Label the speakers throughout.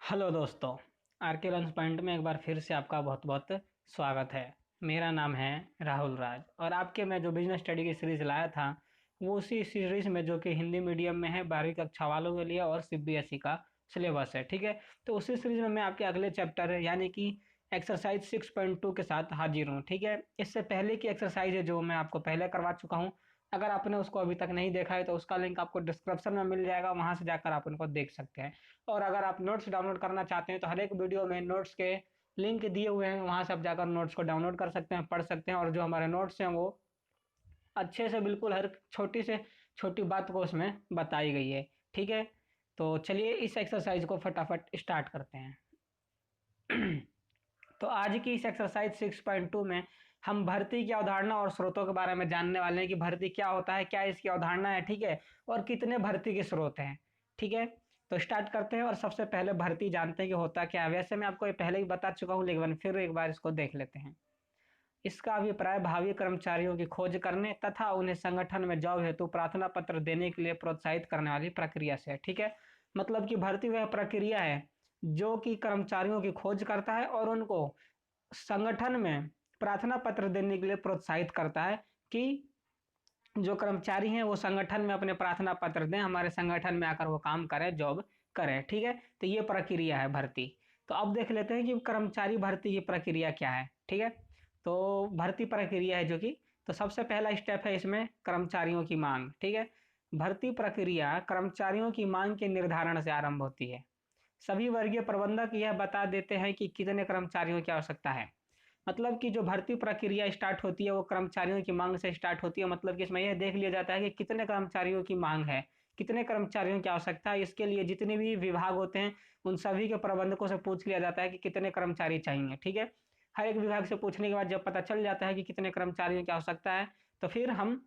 Speaker 1: Hello दोस्तों, R K lunch point में एक बार फिर से आपका बहुत बहुत स्वागत है। मेरा नाम है राहुल राज और आपके मैं जो बिजनेस स्टडी की सीरीज़ लाया था वो उसी सीरीज़ में जो कि हिंदी मीडियम में है 12वीं कक्षा वालों के लिए और सीबीएसई का सिलेबस है। ठीक है, तो उसी सीरीज़ में मैं आपके अगले चैप्टर है यानी कि एक्सरसाइज 6.2 के साथ हाजिर हूँ। ठीक है, इससे पहले की एक्सरसाइज है जो मैं आपको पहले करवा चुका हूँ। अगर आपने उसको अभी तक नहीं देखा है तो उसका लिंक आपको डिस्क्रिप्शन में मिल जाएगा, वहाँ से जाकर आप उनको देख सकते हैं। और अगर आप नोट्स डाउनलोड करना चाहते हैं तो हर एक वीडियो में नोट्स के लिंक दिए हुए हैं, वहां से आप जाकर नोट्स को डाउनलोड कर सकते हैं, पढ़ सकते हैं। और जो हमारे नोट्स हैं वो अच्छे से बिल्कुल हर छोटी से छोटी बात को उसमें बताई गई है। ठीक है, तो चलिए इस एक्सरसाइज को फटाफट स्टार्ट करते हैं। तो आज की इस एक्सरसाइज 6.2 में हम भर्ती की अवधारणा और स्रोतों के बारे में जानने वाले हैं कि भर्ती क्या होता है, क्या इसकी अवधारणा है। ठीक है, और कितने भर्ती के स्रोत हैं। ठीक है, तो स्टार्ट करते हैं और सबसे पहले भर्ती जानते हैं कि होता क्या है। वैसे मैं आपको ये पहले ही बता चुका हूँ लेकिन फिर एक बार इसको देख लेते हैं। इसका अभिप्राय भावी कर्मचारियों की खोज करने तथा उन्हें संगठन में जॉब हेतु प्रार्थना पत्र देने के लिए प्रोत्साहित करने वाली प्रक्रिया से है। ठीक है, मतलब कि भर्ती वह प्रक्रिया है जो कि कर्मचारियों की खोज करता है और उनको संगठन में प्रार्थना पत्र देने के लिए प्रोत्साहित करता है कि जो कर्मचारी हैं वो संगठन में अपने प्रार्थना पत्र दें, हमारे संगठन में आकर वो काम करें, जॉब करें। ठीक है, तो ये प्रक्रिया है भर्ती। तो अब देख लेते हैं कि कर्मचारी भर्ती की प्रक्रिया क्या है। ठीक है, तो भर्ती प्रक्रिया है जो कि तो सबसे पहला स्टेप है इसमें कर्मचारियों की मांग। ठीक है, भर्ती प्रक्रिया कर्मचारियों की मांग के निर्धारण से आरंभ होती है। सभी वर्गीय प्रबंधक यह बता देते हैं कि कितने कर्मचारियों की आवश्यकता है। मतलब कि जो भर्ती प्रक्रिया स्टार्ट होती है वो कर्मचारियों की मांग से स्टार्ट होती है। मतलब कि इसमें यह देख लिया जाता है कि कितने कर्मचारियों की मांग है, कितने कर्मचारियों की आवश्यकता है। इसके लिए जितने भी विभाग होते हैं उन सभी के प्रबंधकों से पूछ लिया जाता है कि कितने कर्मचारी चाहिए। ठीक है, हर एक विभाग से पूछने के बाद जब पता चल जाता है कि कितने कर्मचारियों की आवश्यकता है तो फिर हम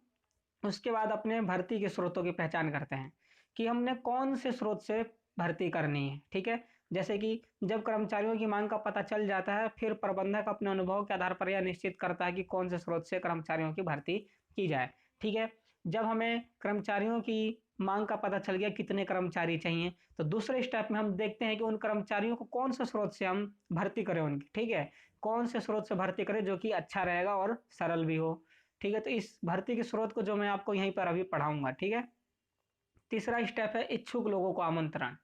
Speaker 1: उसके बाद अपने भर्ती के स्रोतों की पहचान करते हैं कि हमने कौन से स्रोत से भर्ती करनी है। ठीक है, जैसे कि जब कर्मचारियों की मांग का पता चल जाता है फिर प्रबंधक अपने अनुभव के आधार पर यह निश्चित करता है कि कौन से स्रोत से कर्मचारियों की भर्ती की जाए। ठीक है, जब हमें कर्मचारियों की मांग का पता चल गया कितने कर्मचारी चाहिए तो दूसरे स्टेप में हम देखते हैं कि उन कर्मचारियों को कौन से स्रोत से हम भर्ती करें उनकी। ठीक है, कौन से स्रोत से भर्ती करें जो कि अच्छा रहेगा और सरल भी हो। ठीक है, तो इस भर्ती के स्रोत को जो मैं आपको यहीं पर अभी पढ़ाऊंगा। ठीक है, तीसरा स्टेप है इच्छुक लोगों को आमंत्रण।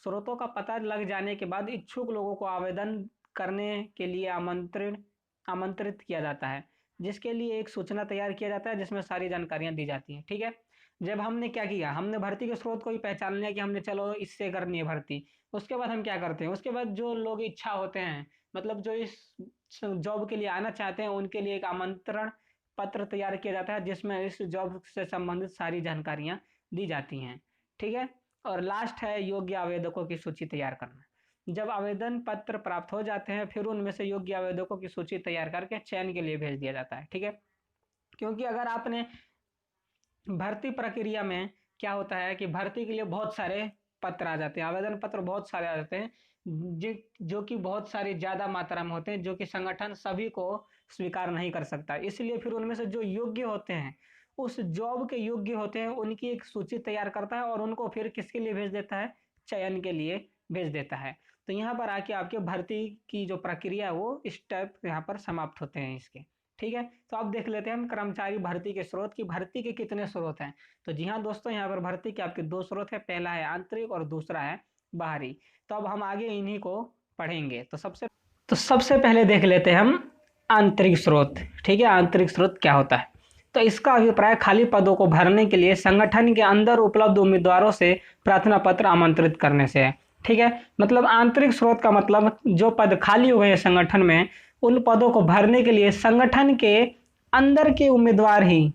Speaker 1: स्रोतों का पता लग जाने के बाद इच्छुक लोगों को आवेदन करने के लिए आमंत्रित किया जाता है, जिसके लिए एक सूचना तैयार किया जाता है जिसमें सारी जानकारियां दी जाती हैं। ठीक है, जब हमने क्या किया, हमने भर्ती के स्रोत को ही पहचान लिया कि हमने चलो इससे करनी है भर्ती। उसके बाद हम क्या करते हैं, उसके बाद जो लोग इच्छा होते हैं, मतलब जो इस जॉब के लिए आना चाहते हैं उनके लिए एक आमंत्रण पत्र तैयार किया जाता है जिसमें इस जॉब से संबंधित सारी जानकारियां दी जाती हैं। ठीक है, और लास्ट है योग्य आवेदकों की सूची तैयार करना। जब आवेदन पत्र प्राप्त हो जाते हैं फिर उनमें से योग्य आवेदकों की सूची तैयार करके चयन के लिए भेज दिया जाता है। ठीक है, क्योंकि अगर आपने भर्ती प्रक्रिया में क्या होता है कि भर्ती के लिए बहुत सारे पत्र आ जाते हैं, आवेदन पत्र बहुत सारे आ जाते हैं जो जो कि बहुत सारी ज्यादा मात्रा में होते हैं, जो कि संगठन सभी को स्वीकार नहीं कर सकता। इसलिए फिर उनमें से जो योग्य होते हैं, उस जॉब के योग्य होते हैं, उनकी एक सूची तैयार करता है और उनको फिर किसके लिए भेज देता है, चयन के लिए भेज देता है। तो यहाँ पर आके आपके भर्ती की जो प्रक्रिया है वो स्टेप यहाँ पर समाप्त होते हैं इसके। ठीक है, तो अब देख लेते हैं हम कर्मचारी भर्ती के स्रोत की भर्ती के कितने स्रोत हैं। तो जी हाँ दोस्तों, यहाँ पर भर्ती के आपके दो स्रोत है, पहला है आंतरिक और दूसरा है बाहरी। तो अब हम आगे इन्हीं को पढ़ेंगे। तो सबसे पहले देख लेते हैं हम आंतरिक स्रोत। ठीक है, आंतरिक स्रोत क्या होता है। तो इसका अभिप्राय खाली पदों को भरने के लिए संगठन के अंदर उपलब्ध उम्मीदवारों से प्रार्थना पत्र आमंत्रित करने से है। ठीक है, मतलब आंतरिक स्रोत का मतलब जो पद खाली हुए हैं संगठन में उन पदों को भरने के लिए संगठन के अंदर के उम्मीदवार ही,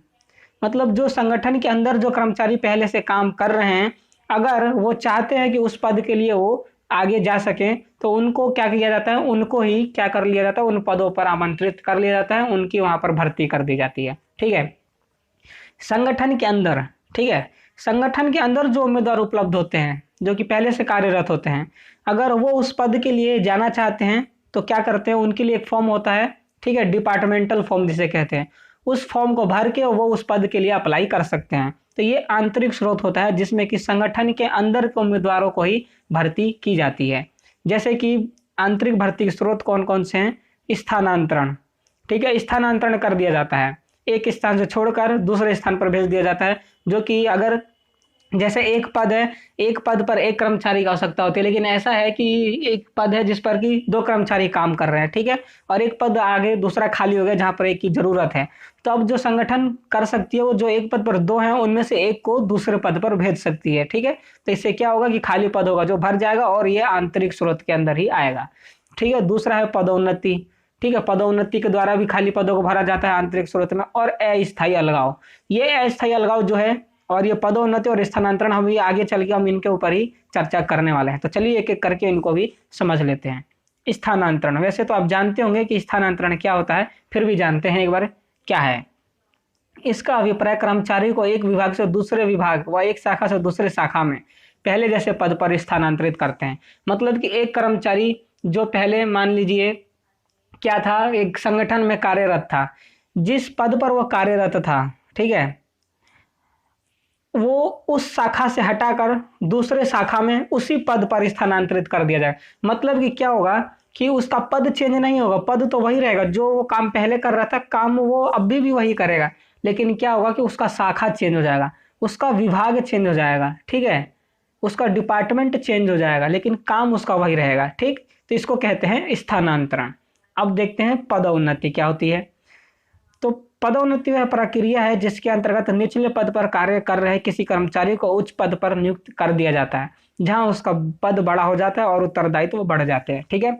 Speaker 1: मतलब जो संगठन के अंदर जो कर्मचारी पहले से काम कर रहे हैं, अगर वो चाहते हैं कि उस पद के लिए वो आगे जा सके तो उनको क्या किया जाता है, उनको ही क्या कर लिया जाता है, उन पदों पर आमंत्रित कर लिया जाता है, उनकी वहां पर भर्ती कर दी जाती है। ठीक है, संगठन के अंदर। ठीक है, संगठन के अंदर जो उम्मीदवार उपलब्ध होते हैं जो कि पहले से कार्यरत होते हैं, अगर वो उस पद के लिए जाना चाहते हैं तो क्या करते हैं, उनके लिए एक फॉर्म होता है। ठीक है, डिपार्टमेंटल फॉर्म जिसे कहते हैं, उस फॉर्म को भर के वो उस पद के लिए अप्लाई कर सकते हैं। तो ये आंतरिक स्रोत होता है जिसमें कि संगठन के अंदर के उम्मीदवारों को ही भर्ती की जाती है। जैसे कि आंतरिक भर्ती के स्रोत कौन कौन से हैं? स्थानांतरण, ठीक है, स्थानांतरण कर दिया जाता है, एक स्थान से छोड़कर दूसरे स्थान पर भेज दिया जाता है। जो कि अगर जैसे एक पद है, एक पद पर एक कर्मचारी की आवश्यकता होती है, लेकिन ऐसा है कि एक पद है जिस पर कि दो कर्मचारी काम कर रहे हैं, ठीक है, और एक पद आगे दूसरा खाली हो गया जहां पर एक की जरूरत है। तो अब जो संगठन कर सकती है वो जो एक पद पर दो हैं उनमें से एक को दूसरे पद पर भेज सकती है, ठीक है। तो इससे क्या होगा कि खाली पद होगा जो भर जाएगा और ये आंतरिक स्रोत के अंदर ही आएगा, ठीक है। दूसरा है पदोन्नति, ठीक है, पदोन्नति के द्वारा भी खाली पदों को भरा जाता है आंतरिक स्रोत में। और अस्थायी अलगाव, ये अस्थायी अलगाव जो है और ये पदोन्नति और स्थानांतरण हम ये आगे चल के हम इनके ऊपर ही चर्चा करने वाले हैं। तो चलिए एक एक करके इनको भी समझ लेते हैं। स्थानांतरण, वैसे तो आप जानते होंगे कि स्थानांतरण क्या होता है, फिर भी जानते हैं एक बार क्या है। इसका अभिप्राय कर्मचारी को एक विभाग से दूसरे विभाग व एक शाखा से दूसरे शाखा में पहले जैसे पद पर स्थानांतरित करते हैं। मतलब कि एक कर्मचारी जो पहले मान लीजिए क्या था, एक संगठन में कार्यरत था, जिस पद पर वो कार्यरत था, ठीक है, वो उस शाखा से हटाकर दूसरे शाखा में उसी पद पर स्थानांतरित कर दिया जाए। मतलब कि क्या होगा कि उसका पद चेंज नहीं होगा, पद तो वही रहेगा, जो वो काम पहले कर रहा था काम वो अभी भी वही करेगा, लेकिन क्या होगा कि उसका शाखा चेंज हो जाएगा, उसका विभाग चेंज हो जाएगा, ठीक है, उसका डिपार्टमेंट चेंज हो जाएगा, लेकिन काम उसका वही रहेगा, ठीक। तो इसको कहते हैं स्थानांतरण। अब देखते हैं पदोन्नति क्या होती है। तो पदोन्नति वह प्रक्रिया है जिसके अंतर्गत निचले पद पर कार्य कर रहे किसी कर्मचारी को उच्च पद पर नियुक्त कर दिया जाता है, जहां उसका पद बड़ा हो जाता है और उत्तरदायित्व बढ़ जाते हैं, ठीक है।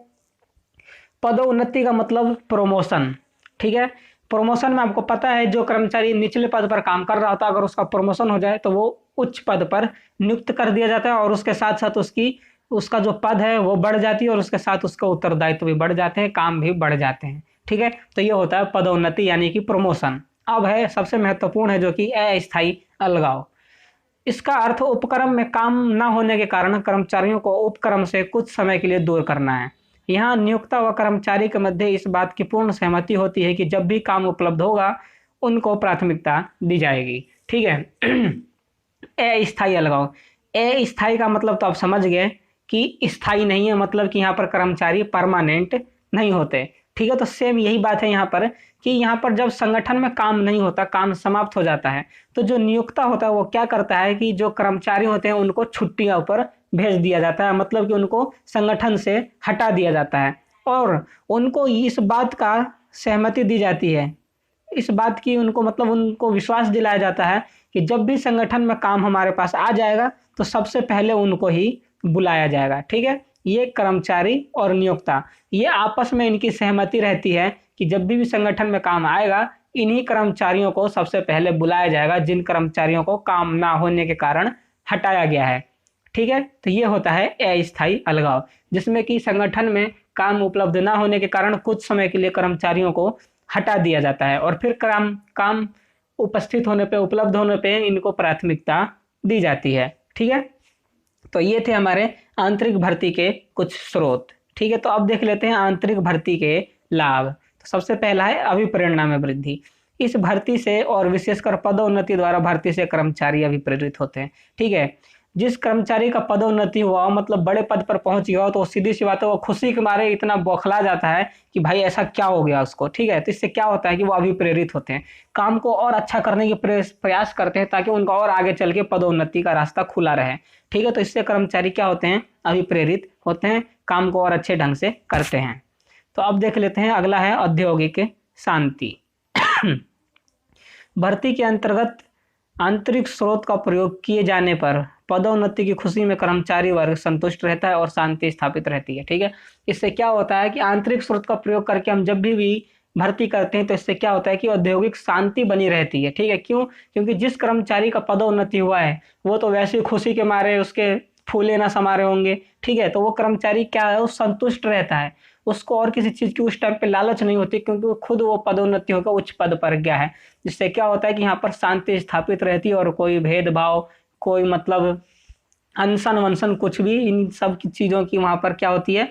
Speaker 1: पदोन्नति का मतलब प्रमोशन, ठीक है। प्रमोशन में आपको पता है जो कर्मचारी निचले पद पर काम कर रहा होता है अगर उसका प्रमोशन हो जाए तो वो उच्च पद पर नियुक्त कर दिया जाता है और उसके साथ साथ उसका जो पद है वो बढ़ जाती है और उसके साथ उसका उत्तरदायित्व भी बढ़ जाते हैं, काम भी बढ़ जाते हैं, ठीक है। तो ये होता है पदोन्नति यानी कि प्रमोशन। अब है सबसे महत्वपूर्ण है जो कि अस्थायी अलगाव। इसका अर्थ उपक्रम में काम न होने के कारण कर्मचारियों को उपक्रम से कुछ समय के लिए दूर करना है। यहाँ नियोक्ता व कर्मचारी के मध्य इस बात की पूर्ण सहमति होती है कि जब भी काम उपलब्ध होगा उनको प्राथमिकता दी जाएगी, ठीक है। अस्थायी अलगाव, अस्थायी का मतलब तो आप समझ गए कि स्थायी नहीं है, मतलब कि यहाँ पर कर्मचारी परमानेंट नहीं होते, ठीक है। तो सेम यही बात है यहाँ पर कि यहाँ पर जब संगठन में काम नहीं होता, काम समाप्त हो जाता है, तो जो नियोक्ता होता है वो क्या करता है कि जो कर्मचारी होते हैं उनको छुट्टियों पर भेज दिया जाता है, मतलब कि उनको संगठन से हटा दिया जाता है और उनको इस बात का सहमति दी जाती है, इस बात की उनको मतलब उनको विश्वास दिलाया जाता है कि जब भी संगठन में काम हमारे पास आ जाएगा तो सबसे पहले उनको ही बुलाया जाएगा, ठीक है। ये कर्मचारी और नियोक्ता ये आपस में इनकी सहमति रहती है कि जब भी संगठन में काम आएगा इन्हीं कर्मचारियों को सबसे पहले बुलाया जाएगा जिन कर्मचारियों को काम ना होने के कारण हटाया गया है, ठीक है। तो ये होता है अस्थायी अलगाव, जिसमें कि संगठन में काम उपलब्ध ना होने के कारण कुछ समय के लिए कर्मचारियों को हटा दिया जाता है और फिर काम उपस्थित होने पे उपलब्ध होने पे इनको प्राथमिकता दी जाती है, ठीक है। तो ये थे हमारे आंतरिक भर्ती के कुछ स्रोत, ठीक है। तो अब देख लेते हैं आंतरिक भर्ती के लाभ। तो सबसे पहला है अभिप्रेरणा में वृद्धि। इस भर्ती से और विशेषकर पदोन्नति द्वारा भर्ती से कर्मचारी अभिप्रेरित होते हैं, ठीक है। जिस कर्मचारी का पदोन्नति हुआ मतलब बड़े पद पर पहुंच गया तो सीधी सी बात है वो खुशी के मारे इतना बौखला जाता है कि भाई ऐसा क्या हो गया उसको, ठीक है। तो इससे क्या होता है कि वो अभिप्रेरित होते हैं, काम को और अच्छा करने की प्रयास करते हैं ताकि उनका और आगे चल के पदोन्नति का रास्ता खुला रहे, ठीक है। तो इससे कर्मचारी क्या होते हैं, अभिप्रेरित होते हैं, काम को और अच्छे ढंग से करते हैं। तो अब देख लेते हैं अगला है औद्योगिक शांति। भर्ती के अंतर्गत आंतरिक स्रोत का प्रयोग किए जाने पर पदोन्नति की खुशी में कर्मचारी वर्ग संतुष्ट रहता है और शांति स्थापित रहती है, ठीक है। इससे क्या होता है कि आंतरिक स्रोत का प्रयोग करके हम जब भी भर्ती करते हैं तो इससे क्या होता है कि औद्योगिक शांति बनी रहती है, ठीक है। क्यों? क्योंकि जिस कर्मचारी का पदोन्नति हुआ है वो तो वैसे ही खुशी के मारे उसके फूले ना समा रहे होंगे, ठीक है। तो वो कर्मचारी क्या है, वो संतुष्ट रहता है, उसको और किसी चीज की उस टाइम पे लालच नहीं होती क्योंकि वो खुद वो पदोन्नति होकर उच्च पद पर गया है। जिससे क्या होता है कि यहाँ पर शांति स्थापित रहती है और कोई भेदभाव, कोई मतलब अनशन वनशन कुछ भी इन सब की चीजों की वहां पर क्या होती है,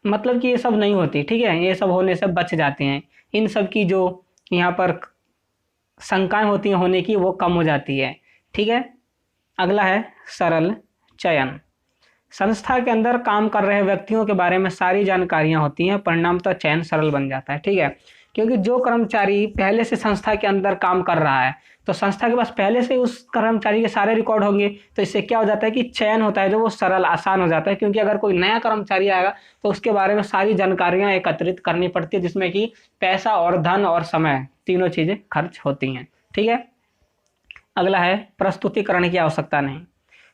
Speaker 1: मतलब कि ये सब नहीं होती, ठीक है। ये सब होने से बच जाते हैं, इन सब की जो यहाँ पर शंकाएं होती हैं होने की वो कम हो जाती है, ठीक है। अगला है सरल चयन। संस्था के अंदर काम कर रहे व्यक्तियों के बारे में सारी जानकारियां होती हैं, परिणामतः चयन सरल बन जाता है। ठीक है, क्योंकि जो कर्मचारी पहले से संस्था के अंदर काम कर रहा है तो संस्था के पास पहले से उस कर्मचारी के सारे रिकॉर्ड होंगे, तो इससे क्या हो जाता है कि चयन होता है जो वो सरल आसान हो जाता है। क्योंकि अगर कोई नया कर्मचारी आएगा तो उसके बारे में सारी जानकारियां एकत्रित करनी पड़ती है, जिसमें कि पैसा और धन और समय तीनों चीजें खर्च होती हैं। ठीक है, अगला है प्रस्तुतिकरण की आवश्यकता नहीं।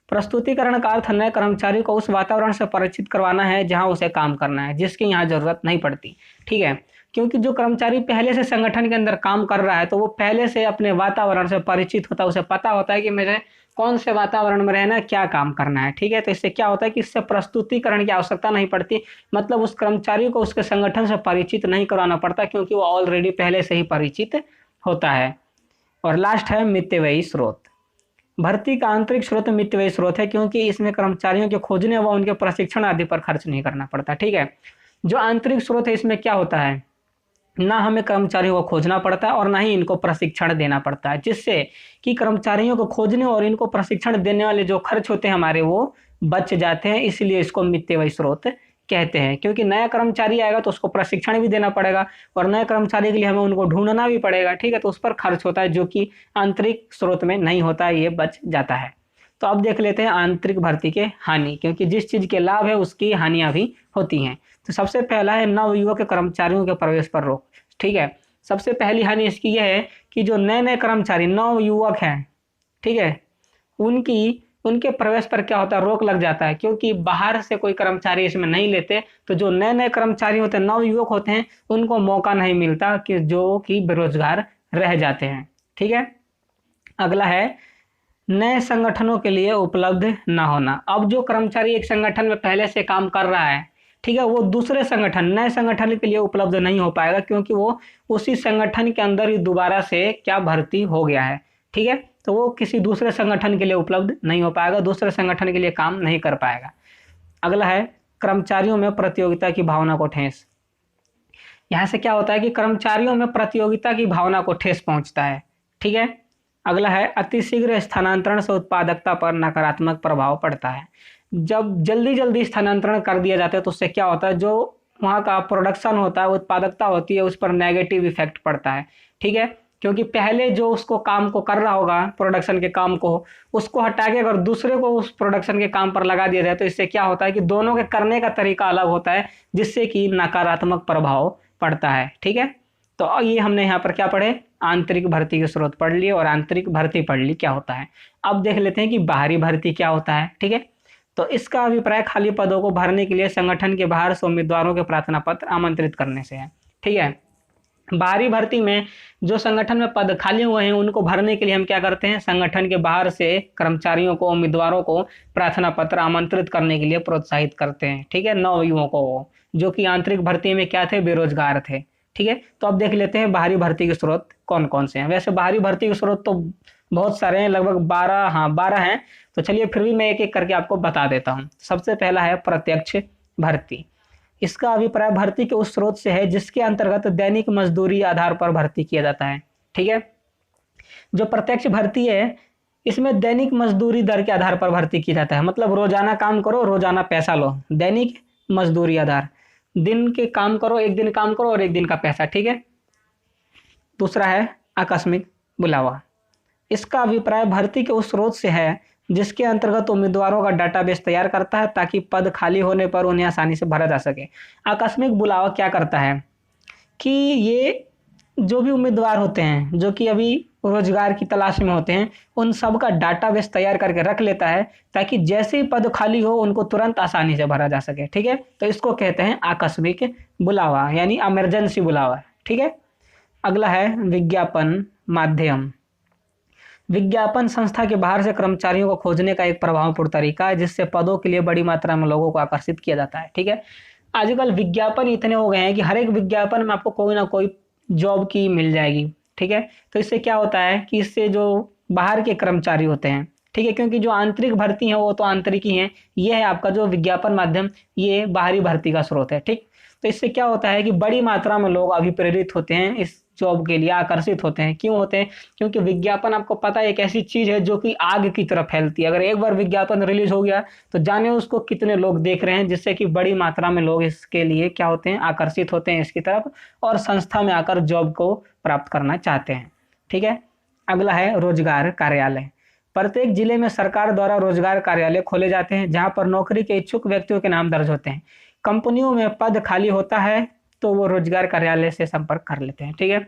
Speaker 1: प्रस्तुतिकरण का अर्थ नए कर्मचारी को उस वातावरण से परिचित करवाना है जहां उसे काम करना है, जिसकी यहाँ जरूरत नहीं पड़ती। ठीक है, क्योंकि जो कर्मचारी पहले से संगठन के अंदर काम कर रहा है तो वो पहले से अपने वातावरण से परिचित होता है, उसे पता होता है कि मुझे कौन से वातावरण में रहना है, क्या काम करना है। ठीक है, तो इससे क्या होता है कि इससे प्रस्तुतिकरण की आवश्यकता नहीं पड़ती, मतलब उस कर्मचारी को उसके संगठन से परिचित नहीं करवाना पड़ता, क्योंकि वो ऑलरेडी पहले से ही परिचित होता है। और लास्ट है मितव्ययी स्रोत। भर्ती का आंतरिक स्रोत मितव्ययी स्रोत है, क्योंकि इसमें कर्मचारियों के खोजने व उनके प्रशिक्षण आदि पर खर्च नहीं करना पड़ता। ठीक है, जो आंतरिक स्रोत है इसमें क्या होता है, ना हमें कर्मचारियों को खोजना पड़ता है और ना ही इनको प्रशिक्षण देना पड़ता है, जिससे कि कर्मचारियों को खोजने और इनको प्रशिक्षण देने वाले जो खर्च होते हैं हमारे वो बच जाते हैं। इसलिए इसको मितव्ययी स्रोत कहते हैं, क्योंकि नया कर्मचारी आएगा तो उसको प्रशिक्षण भी देना पड़ेगा और नए कर्मचारी के लिए हमें उनको ढूंढना भी पड़ेगा। ठीक है, तो उस पर खर्च होता है जो कि आंतरिक स्रोत में नहीं होता है, ये बच जाता है। तो अब देख लेते हैं आंतरिक भर्ती के हानि, क्योंकि जिस चीज के लाभ है उसकी हानियां भी होती हैं। तो सबसे पहला है नवयुवक कर्मचारियों के प्रवेश पर रोक। ठीक है, सबसे पहली हानि इसकी यह है कि जो नए नए कर्मचारी नवयुवक हैं, ठीक है, उनके प्रवेश पर क्या होता है, रोक लग जाता है, क्योंकि बाहर से कोई कर्मचारी इसमें नहीं लेते। तो जो नए नए कर्मचारी होते हैं, नवयुवक होते हैं, उनको मौका नहीं मिलता, कि जो कि बेरोजगार रह जाते हैं। ठीक है, अगला है नए संगठनों के लिए उपलब्ध ना होना। अब जो कर्मचारी एक संगठन में पहले से काम कर रहा है, ठीक है, वो दूसरे संगठन नए संगठन के लिए उपलब्ध नहीं हो पाएगा, क्योंकि वो उसी संगठन के अंदर ही दोबारा से क्या भर्ती हो गया है। ठीक है, तो वो किसी दूसरे संगठन के लिए उपलब्ध नहीं हो पाएगा, दूसरे संगठन के लिए काम नहीं कर पाएगा। अगला है कर्मचारियों में प्रतियोगिता की भावना को ठेस। यहाँ से क्या होता है कि कर्मचारियों में प्रतियोगिता की भावना को ठेस पहुंचता है। ठीक है, अगला है अतिशीघ्र स्थानांतरण से उत्पादकता पर नकारात्मक प्रभाव पड़ता है। जब जल्दी जल्दी स्थानांतरण कर दिया जाता है तो उससे क्या होता है, जो वहाँ का प्रोडक्शन होता है, उत्पादकता होती है, उस पर नेगेटिव इफेक्ट पड़ता है। ठीक है, क्योंकि पहले जो उसको काम को कर रहा होगा, प्रोडक्शन के काम को, उसको हटा के अगर दूसरे को उस प्रोडक्शन के काम पर लगा दिया जाए तो इससे क्या होता है कि दोनों के करने का तरीका अलग होता है, जिससे कि नकारात्मक प्रभाव पड़ता है। ठीक है, तो ये हमने यहाँ पर क्या पढ़े, आंतरिक भर्ती के स्रोत पढ़ लिए और आंतरिक भर्ती पढ़ ली क्या होता है। अब देख लेते हैं कि बाहरी भर्ती क्या होता है। ठीक है, तो इसका अभिप्राय खाली पदों को भरने के लिए संगठन के बाहर से उम्मीदवारों के प्रार्थना पत्र आमंत्रित करने से है। ठीक है, बाहरी भर्ती में जो संगठन में पद खाली हुए हैं उनको भरने के लिए हम क्या करते हैं, संगठन के बाहर से कर्मचारियों को, उम्मीदवारों को प्रार्थना पत्र आमंत्रित करने के लिए प्रोत्साहित करते हैं। ठीक है, नवयुवकों को, जो कि आंतरिक भर्ती में क्या थे, बेरोजगार थे। ठीक है, तो अब देख लेते हैं बाहरी भर्ती के स्रोत कौन कौन से हैं। वैसे बाहरी भर्ती के स्रोत तो बहुत सारे हैं, लगभग 12 हैं। तो चलिए फिर भी मैं एक एक करके आपको बता देता हूँ। सबसे पहला है प्रत्यक्ष भर्ती। इसका अभिप्राय भर्ती के उस स्रोत से है जिसके अंतर्गत दैनिक मजदूरी आधार पर भर्ती किया जाता है। ठीक है, जो प्रत्यक्ष भर्ती है इसमें दैनिक मजदूरी दर के आधार पर भर्ती किया जाता है, मतलब रोजाना काम करो, रोजाना पैसा लो, दैनिक मजदूरी आधार, दिन के काम करो, एक दिन काम करो और एक दिन का पैसा। ठीक है, दूसरा है आकस्मिक बुलावा। इसका अभिप्राय भर्ती के उस स्रोत से है जिसके अंतर्गत उम्मीदवारों का डाटाबेस तैयार करता है ताकि पद खाली होने पर उन्हें आसानी से भरा जा सके। आकस्मिक बुलावा क्या करता है कि ये जो भी उम्मीदवार होते हैं जो कि अभी रोजगार की तलाश में होते हैं, उन सब का डाटाबेस तैयार करके रख लेता है ताकि जैसे ही पद खाली हो उनको तुरंत आसानी से भरा जा सके। ठीक है, तो इसको कहते हैं आकस्मिक बुलावा, यानी इमरजेंसी बुलावा। ठीक है, अगला है विज्ञापन माध्यम। विज्ञापन संस्था के बाहर से कर्मचारियों को खोजने का एक प्रभावपूर्ण तरीका है जिससे पदों के लिए बड़ी मात्रा में लोगों को आकर्षित किया जाता है। ठीक है, आजकल विज्ञापन इतने हो गए हैं कि हर एक विज्ञापन में आपको कोई ना कोई जॉब की मिल जाएगी। ठीक है, तो इससे क्या होता है कि इससे जो बाहर के कर्मचारी होते हैं, ठीक है, क्योंकि जो आंतरिक भर्ती है वो तो आंतरिक ही है, ये है आपका जो विज्ञापन माध्यम, ये बाहरी भर्ती का स्रोत है। ठीक, तो इससे क्या होता है कि बड़ी मात्रा में लोग अभिप्रेरित होते हैं इस जॉब के लिए आकर्षित होते हैं। क्यों होते हैं? क्योंकि विज्ञापन आपको पता है एक ऐसी चीज है जो कि आग की तरह फैलती है। अगर एक बार विज्ञापन रिलीज हो गया तो जाने उसको कितने लोग देख रहे हैं, जिससे कि बड़ी मात्रा में लोग इसके लिए क्या होते हैं, आकर्षित होते हैं इसकी तरफ और संस्था में आकर जॉब को प्राप्त करना चाहते हैं। ठीक है, अगला है रोजगार कार्यालय। प्रत्येक जिले में सरकार द्वारा रोजगार कार्यालय खोले जाते हैं जहां पर नौकरी के इच्छुक व्यक्तियों के नाम दर्ज होते हैं। कंपनियों में पद खाली होता है तो वो रोजगार कार्यालय से संपर्क कर लेते हैं। ठीक है,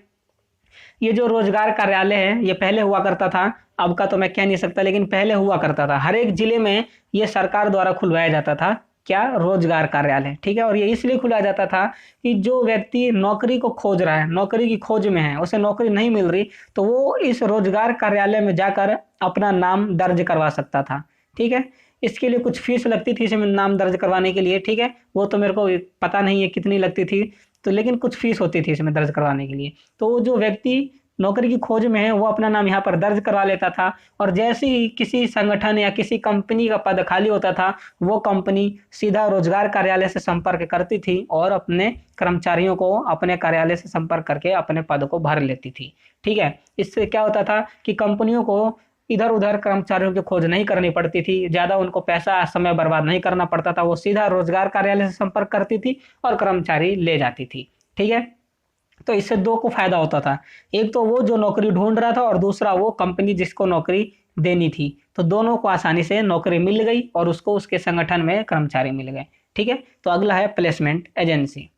Speaker 1: ये जो रोजगार कार्यालय है ये पहले हुआ करता था, अब का तो मैं कह नहीं सकता, लेकिन पहले हुआ करता था। हर एक जिले में ये सरकार द्वारा खुलवाया जाता था, क्या, रोजगार कार्यालय। ठीक है, और ये इसलिए खुलवाया जाता था कि जो व्यक्ति नौकरी को खोज रहा है, नौकरी की खोज में है, उसे नौकरी नहीं मिल रही, तो वो इस रोजगार कार्यालय में जाकर अपना नाम दर्ज करवा सकता था। ठीक है, इसके लिए कुछ फीस लगती थी इसमें नाम दर्ज करवाने के लिए। ठीक है, वो तो मेरे को पता नहीं है कितनी लगती थी, तो लेकिन कुछ फीस होती थी इसमें दर्ज करवाने के लिए। तो वो जो व्यक्ति नौकरी की खोज में है वो अपना नाम यहाँ पर दर्ज करवा लेता था, और जैसे ही किसी संगठन या किसी कंपनी का पद खाली होता था, वो कंपनी सीधा रोजगार कार्यालय से संपर्क करती थी और अपने कर्मचारियों को अपने कार्यालय से संपर्क करके अपने पद को भर लेती थी। ठीक है, इससे क्या होता था कि कंपनियों को इधर उधर कर्मचारियों की खोज नहीं करनी पड़ती थी, ज्यादा उनको पैसा समय बर्बाद नहीं करना पड़ता था, वो सीधा रोजगार कार्यालय से संपर्क करती थी और कर्मचारी ले जाती थी। ठीक है, तो इससे दो को फायदा होता था, एक तो वो जो नौकरी ढूंढ रहा था और दूसरा वो कंपनी जिसको नौकरी देनी थी। तो दोनों को आसानी से नौकरी मिल गई और उसको उसके संगठन में कर्मचारी मिल गए। ठीक है, तो अगला है प्लेसमेंट एजेंसी।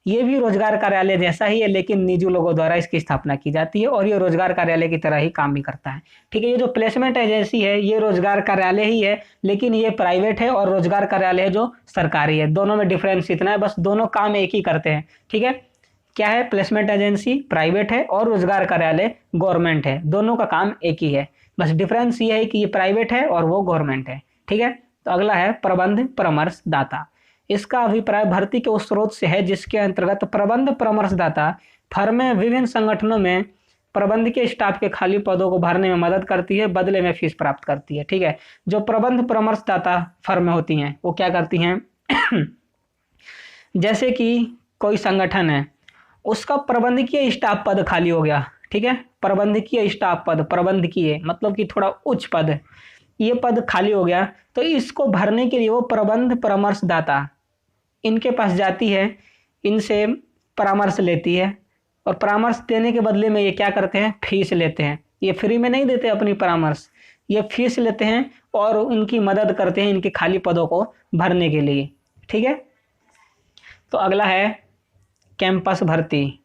Speaker 1: ये भी रोजगार कार्यालय जैसा ही है, लेकिन निजी लोगों द्वारा इसकी स्थापना की जाती है और ये रोजगार कार्यालय की तरह ही काम भी करता है। ठीक है, ये जो प्लेसमेंट एजेंसी है ये रोजगार कार्यालय ही है, लेकिन ये प्राइवेट है और रोजगार कार्यालय है जो सरकारी है। दोनों में डिफरेंस इतना है, बस दोनों काम एक ही करते हैं। ठीक है, क्या है, प्लेसमेंट एजेंसी प्राइवेट है और रोजगार कार्यालय गवर्नमेंट है, दोनों का काम एक ही है, बस डिफरेंस ये है कि ये प्राइवेट है और वो गवर्नमेंट है। ठीक है, तो अगला है प्रबंध परामर्शदाता। इसका अभिप्राय भर्ती के उस स्रोत से है जिसके अंतर्गत प्रबंध परामर्शदाता फर्में विभिन्न संगठनों में प्रबंध के स्टाफ के खाली पदों को भरने में मदद करती है, बदले में फीस प्राप्त करती है। ठीक है, जो प्रबंध परामर्शदाता फर्में होती हैं वो क्या करती हैं जैसे कि कोई संगठन है, उसका प्रबंधकीय स्टाफ पद खाली हो गया। ठीक है, प्रबंधकीय स्टाफ पद, प्रबंधकीय मतलब कि थोड़ा उच्च पद, ये पद खाली हो गया, तो इसको भरने के लिए वो प्रबंध परामर्शदाता इनके पास जाती है, इनसे परामर्श लेती है, और परामर्श देने के बदले में ये क्या करते हैं, फीस लेते हैं। ये फ्री में नहीं देते अपनी परामर्श, ये फीस लेते हैं और उनकी मदद करते हैं इनके खाली पदों को भरने के लिए। ठीक है, तो अगला है कैंपस भर्ती।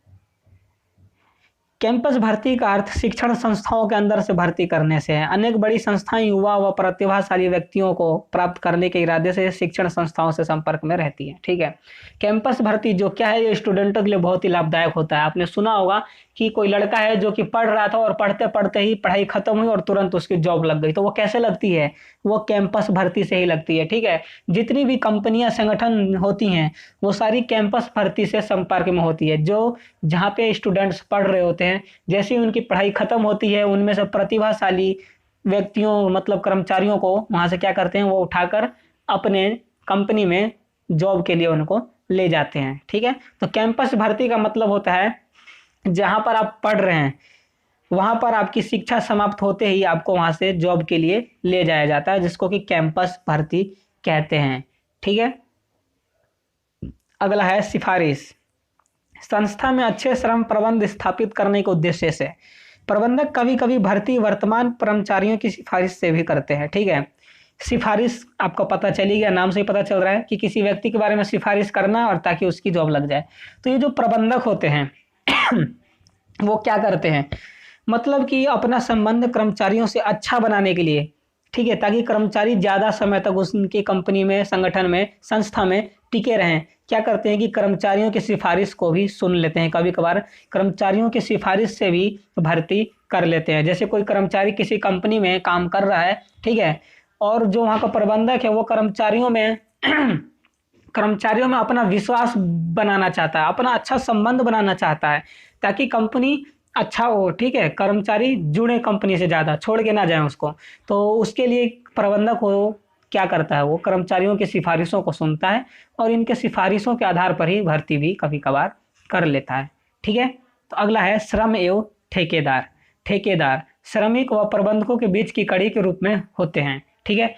Speaker 1: कैंपस भर्ती का अर्थ शिक्षण संस्थाओं के अंदर से भर्ती करने से है। अनेक बड़ी संस्थाएं युवा व प्रतिभाशाली व्यक्तियों को प्राप्त करने के इरादे से शिक्षण संस्थाओं से संपर्क में रहती है। ठीक है, कैंपस भर्ती जो क्या है, ये स्टूडेंटों के लिए बहुत ही लाभदायक होता है। आपने सुना होगा कि कोई लड़का है जो कि पढ़ रहा था और पढ़ते पढ़ते ही पढ़ाई खत्म हुई और तुरंत उसकी जॉब लग गई, तो वो कैसे लगती है, वो कैंपस भर्ती से ही लगती है। ठीक है, जितनी भी कंपनियां संगठन होती हैं वो सारी कैंपस भर्ती से संपर्क में होती है। जो जहाँ पे स्टूडेंट्स पढ़ रहे होते हैं, जैसे ही उनकी पढ़ाई खत्म होती है, उनमें से प्रतिभाशाली व्यक्तियों मतलब कर्मचारियों को वहां से क्या करते हैं, वो उठाकर अपने कंपनी में जॉब के लिए उनको ले जाते हैं। ठीक है, तो कैंपस भर्ती का मतलब होता है जहां पर आप पढ़ रहे हैं वहां पर आपकी शिक्षा समाप्त होते ही आपको वहां से जॉब के लिए ले जाया जाता है, जिसको कि कैंपस भर्ती कहते हैं। ठीक है, अगला है सिफारिश। संस्था में अच्छे श्रम प्रबंध स्थापित करने के उद्देश्य से प्रबंधक कभी कभी भर्ती वर्तमान कर्मचारियों की सिफारिश से भी करते हैं। ठीक है, सिफारिश आपको पता चली गया, नाम से ही पता चल रहा है कि किसी व्यक्ति के बारे में सिफारिश करना और ताकि उसकी जॉब लग जाए। तो ये जो प्रबंधक होते हैं वो क्या करते हैं, मतलब कि अपना संबंध कर्मचारियों से अच्छा बनाने के लिए, ठीक है, ताकि कर्मचारी ज्यादा समय तक उनकी कंपनी में, संगठन में, संस्था में टिके रहें, क्या करते हैं कि कर्मचारियों की सिफारिश को भी सुन लेते हैं। कभी कभार कर्मचारियों की सिफारिश से भी भर्ती कर लेते हैं। जैसे कोई कर्मचारी किसी कंपनी में काम कर रहा है, ठीक है, और जो वहाँ का प्रबंधक है वो कर्मचारियों में कर्मचारियों में अपना विश्वास बनाना चाहता है, अपना अच्छा संबंध बनाना चाहता है, ताकि कंपनी अच्छा हो। ठीक है, कर्मचारी जुड़े कंपनी से ज़्यादा, छोड़ के ना जाए उसको। तो उसके लिए प्रबंधक वो क्या करता है, वो कर्मचारियों की सिफारिशों को सुनता है और इनके सिफारिशों के आधार पर ही भर्ती भी कभी कभार कर लेता है। ठीक है, तो अगला है श्रम एवं ठेकेदार। ठेकेदार श्रमिक व प्रबंधकों के बीच की कड़ी के रूप में होते हैं, ठीक है।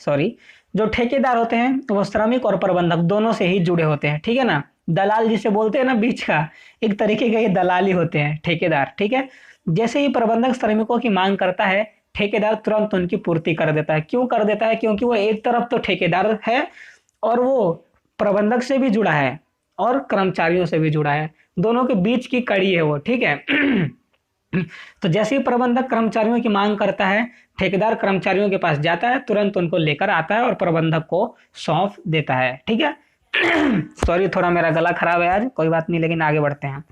Speaker 1: सॉरी, जो ठेकेदार होते हैं वो श्रमिक और प्रबंधक दोनों से ही जुड़े होते हैं, ठीक है ना। दलाल जिसे बोलते हैं ना बीच का, एक तरीके के ये दलाल ही होते हैं ठेकेदार, ठीक है। जैसे ही प्रबंधक श्रमिकों की मांग करता है, ठेकेदार तुरंत उनकी पूर्ति कर देता है। क्यों कर देता है? क्योंकि वो एक तरफ तो ठेकेदार है और वो प्रबंधक से भी जुड़ा है और कर्मचारियों से भी जुड़ा है, दोनों के बीच की कड़ी है वो, ठीक है। तो जैसे ही प्रबंधक कर्मचारियों की मांग करता है, ठेकेदार कर्मचारियों के पास जाता है, तुरंत उनको लेकर आता है और प्रबंधक को सौंप देता है, ठीक है। सॉरी, थोड़ा मेरा गला खराब है आज, कोई बात नहीं, लेकिन आगे बढ़ते हैं।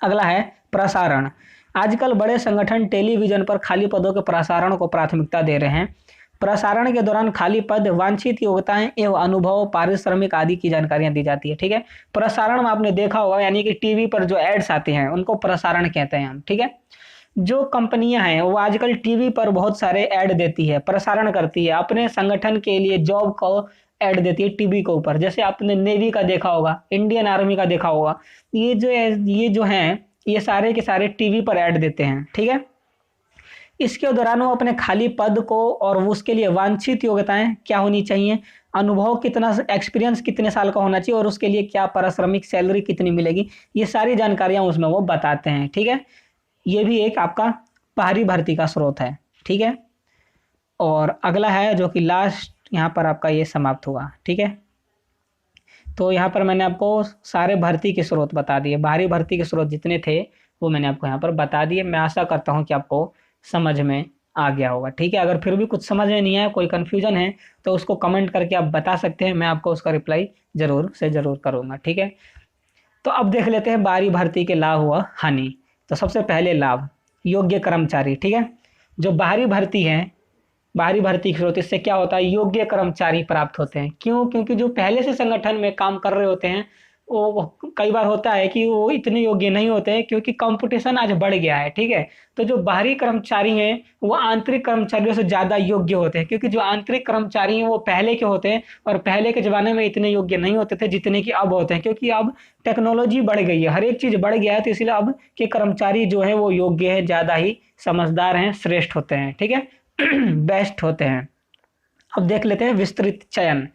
Speaker 1: अगला है प्रसारण। आजकल बड़े संगठन टेलीविजन पर खाली पदों के प्रसारण को प्राथमिकता दे रहे हैं। प्रसारण के दौरान खाली पद, वांछित योग्यताएं एवं अनुभव, पारिश्रमिक आदि की जानकारियां दी जाती है, ठीक है। प्रसारण में आपने देखा होगा, यानी कि टीवी पर जो एड्स आते हैं उनको प्रसारण कहते हैं हम, ठीक है। जो कंपनियां हैं वो आजकल टीवी पर बहुत सारे ऐड देती है, प्रसारण करती है, अपने संगठन के लिए जॉब को ऐड देती है टीवी के ऊपर। जैसे आपने नेवी का देखा होगा, इंडियन आर्मी का देखा होगा, ये जो हैं ये सारे के सारे टीवी पर ऐड देते हैं, ठीक है। इसके दौरान वो अपने खाली पद को और उसके लिए वांछित योग्यताएं क्या होनी चाहिए, अनुभव कितना, एक्सपीरियंस कितने साल का होना चाहिए और उसके लिए क्या पारिश्रमिक सैलरी कितनी मिलेगी, ये सारी जानकारियां उसमें वो बताते हैं, ठीक है। ये भी एक आपका बाहरी भर्ती का स्रोत है, ठीक है। और अगला है जो कि लास्ट यहाँ पर आपका ये समाप्त हुआ, ठीक है। तो यहाँ पर मैंने आपको सारे भर्ती के स्रोत बता दिए, बाहरी भर्ती के स्रोत जितने थे वो मैंने आपको यहाँ पर बता दिए। मैं आशा करता हूँ कि आपको समझ में आ गया होगा, ठीक है। अगर फिर भी कुछ समझ में नहीं आया, कोई कन्फ्यूजन है, तो उसको कमेंट करके आप बता सकते हैं, मैं आपको उसका रिप्लाई ज़रूर से ज़रूर करूँगा, ठीक है। तो अब देख लेते हैं बाहरी भर्ती के लाभ व हानि। तो सबसे पहले लाभ, योग्य कर्मचारी, ठीक है। जो बाहरी भर्ती है, बाहरी भर्ती के स्रोत, इससे क्या होता है, योग्य कर्मचारी प्राप्त होते हैं। क्यों? क्योंकि जो पहले से संगठन में काम कर रहे होते हैं वो कई बार होता है कि वो इतने योग्य नहीं होते हैं, क्योंकि कंपटीशन आज बढ़ गया है, ठीक है। तो जो बाहरी कर्मचारी हैं वो आंतरिक कर्मचारियों से ज़्यादा योग्य होते हैं, क्योंकि जो आंतरिक कर्मचारी हैं वो पहले के होते हैं और पहले के ज़माने में इतने योग्य नहीं होते थे जितने कि अब होते हैं, क्योंकि अब टेक्नोलॉजी बढ़ गई है, हर एक चीज़ बढ़ गया है, तो इसलिए अब के कर्मचारी जो है वो योग्य है, ज़्यादा ही समझदार हैं, श्रेष्ठ होते हैं, ठीक है। बेस्ट होते हैं। अब देख लेते हैं विस्तृत चयन।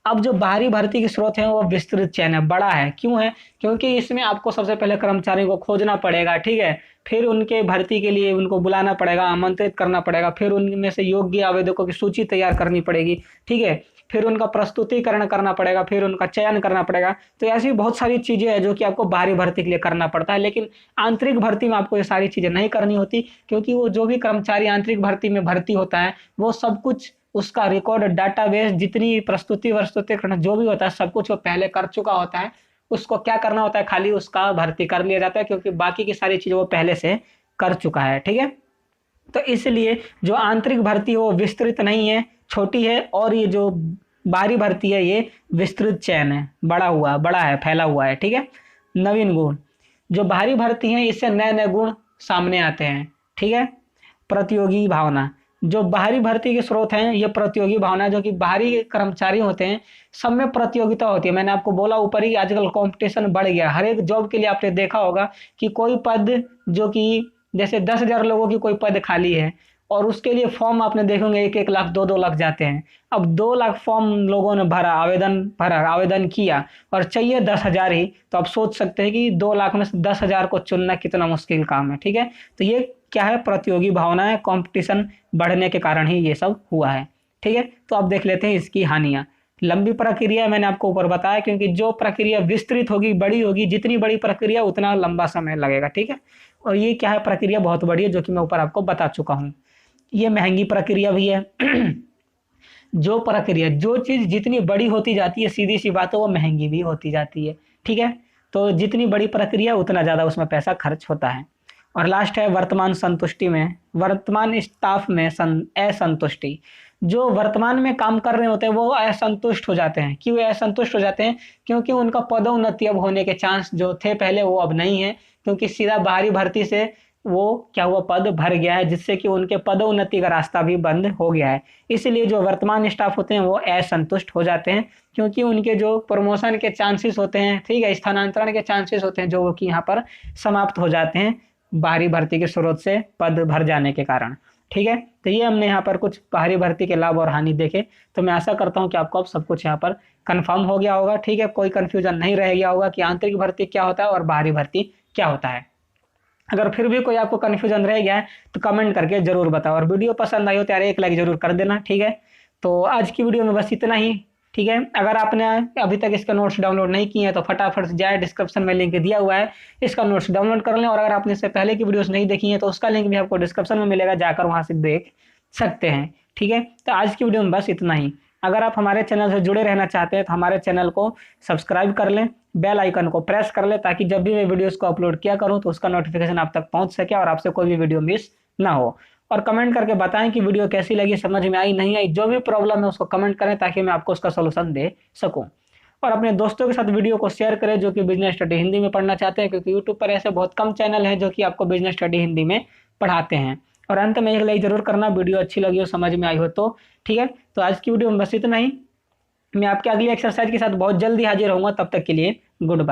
Speaker 1: अब जो बाहरी भर्ती के स्रोत हैं वो विस्तृत चयन है, बड़ा है। क्यों है? क्योंकि इसमें आपको सबसे पहले कर्मचारियों को खोजना पड़ेगा, ठीक है। फिर उनके भर्ती के लिए उनको बुलाना पड़ेगा, आमंत्रित करना पड़ेगा, फिर उनमें से योग्य आवेदकों की सूची तैयार करनी पड़ेगी, ठीक है। फिर उनका प्रस्तुतिकरण करना पड़ेगा, फिर उनका चयन करना पड़ेगा। तो ऐसी बहुत सारी चीज़ें हैं जो कि आपको बाहरी भर्ती के लिए करना पड़ता है, लेकिन आंतरिक भर्ती में आपको ये सारी चीज़ें नहीं करनी होती, क्योंकि वो जो भी कर्मचारी आंतरिक भर्ती में भर्ती होता है वो सब कुछ, उसका रिकॉर्ड, डाटाबेस, जितनी प्रस्तुतिकरण जो भी होता है सब कुछ वो पहले कर चुका होता है। उसको क्या करना होता है, खाली उसका भर्ती कर लिया जाता है, क्योंकि बाकी की सारी चीज़ें वो पहले से कर चुका है, ठीक है। तो इसलिए जो आंतरिक भर्ती है वो विस्तृत नहीं है, छोटी है, और ये जो बाहरी भर्ती है ये विस्तृत चयन है, बड़ा है, फैला हुआ है, ठीक है। नवीन गुण, जो बाहरी भर्ती है इससे नए नए गुण सामने आते हैं, ठीक है। प्रतियोगी भावना, जो बाहरी भर्ती के स्रोत हैं ये प्रतियोगी भावना, जो कि बाहरी कर्मचारी होते हैं सब में प्रतियोगिता होती है। मैंने आपको बोला ऊपर ही, आजकल कंपटीशन बढ़ गया, हर एक जॉब के लिए आपने देखा होगा कि कोई पद, जो कि जैसे 10,000 लोगों की कोई पद खाली है और उसके लिए फॉर्म आपने देखेंगे 1-1 लाख 2-2 लाख जाते हैं। अब 2 लाख फॉर्म लोगों ने आवेदन किया और चाहिए 10,000 ही, तो आप सोच सकते हैं कि 2 लाख में से 10,000 को चुनना कितना मुश्किल काम है, ठीक है। तो ये क्या है, प्रतियोगी भावना है, कंपटीशन बढ़ने के कारण ही ये सब हुआ है, ठीक है। तो अब देख लेते हैं इसकी हानियाँ। लंबी प्रक्रिया मैंने आपको ऊपर बताया, क्योंकि जो प्रक्रिया विस्तृत होगी, बड़ी होगी, जितनी बड़ी प्रक्रिया उतना लंबा समय लगेगा, ठीक है। और ये क्या है, प्रक्रिया बहुत बड़ी है, जो कि मैं ऊपर आपको बता चुका हूँ। ये महंगी प्रक्रिया भी है। जो चीज़ जितनी बड़ी होती जाती है, सीधी सी बात है, वो महंगी भी होती जाती है, ठीक है। तो जितनी बड़ी प्रक्रिया उतना ज़्यादा उसमें पैसा खर्च होता है। और लास्ट है वर्तमान स्टाफ में असंतुष्टि। जो वर्तमान में काम कर रहे होते हैं वो असंतुष्ट हो जाते हैं। क्यों असंतुष्ट हो जाते हैं? क्योंकि उनका पदोन्नति अब होने के चांस जो थे पहले वो अब नहीं है, क्योंकि सीधा बाहरी भर्ती से वो क्या हुआ, पद भर गया है, जिससे कि उनके पदोन्नति का रास्ता भी बंद हो गया है। इसलिए जो वर्तमान स्टाफ होते हैं वो असंतुष्ट हो जाते हैं, क्योंकि उनके जो प्रमोशन के चांसेस होते हैं, ठीक है, स्थानांतरण के चांसेस होते हैं, जो कि यहाँ पर समाप्त हो जाते हैं बाहरी भर्ती के स्रोत से पद भर जाने के कारण। ठीक है, तो ये हमने यहाँ पर कुछ बाहरी भर्ती के लाभ और हानि देखे। तो मैं आशा करता हूँ कि आपको अब सब कुछ यहाँ पर कंफर्म हो गया होगा। ठीक है, कोई कंफ्यूजन नहीं रह गया होगा कि आंतरिक भर्ती क्या होता है और बाहरी भर्ती क्या होता है। अगर फिर भी कोई आपको कन्फ्यूजन रह गया है तो कमेंट करके जरूर बताओ, और वीडियो पसंद आई हो तो यार एक लाइक जरूर कर देना। ठीक है, तो आज की वीडियो में बस इतना ही। ठीक है, अगर आपने अभी तक इसका नोट्स डाउनलोड नहीं किए हैं तो फटाफट से जाए, डिस्क्रिप्शन में लिंक दिया हुआ है, इसका नोट्स डाउनलोड कर लें। और अगर आपने इससे पहले की वीडियोस नहीं देखी हैं तो उसका लिंक भी आपको डिस्क्रिप्शन में मिलेगा, जाकर वहां से देख सकते हैं। ठीक है, तो आज की वीडियो में बस इतना ही। अगर आप हमारे चैनल से जुड़े रहना चाहते हैं तो हमारे चैनल को सब्सक्राइब कर लें, बेल आइकन को प्रेस कर लें, ताकि जब भी मैं वीडियोस को अपलोड किया करूं तो उसका नोटिफिकेशन आप तक पहुंच सके और आपसे कोई भी वीडियो मिस ना हो। और कमेंट करके बताएं कि वीडियो कैसी लगी, समझ में आई नहीं आई, जो भी प्रॉब्लम है उसको कमेंट करें ताकि मैं आपको उसका सोल्यूशन दे सकूं। और अपने दोस्तों के साथ वीडियो को शेयर करें जो कि बिजनेस स्टडी हिंदी में पढ़ना चाहते हैं, क्योंकि यूट्यूब पर ऐसे बहुत कम चैनल हैं जो कि आपको बिजनेस स्टडी हिंदी में पढ़ाते हैं। और अंत में एक लाइक जरूर करना, वीडियो अच्छी लगी हो, समझ में आई हो तो। ठीक है, तो आज की वीडियो में बस इतना ही। मैं आपके अगली एक्सरसाइज के साथ बहुत जल्दी हाजिर होऊंगा, तब तक के लिए गुड बाय।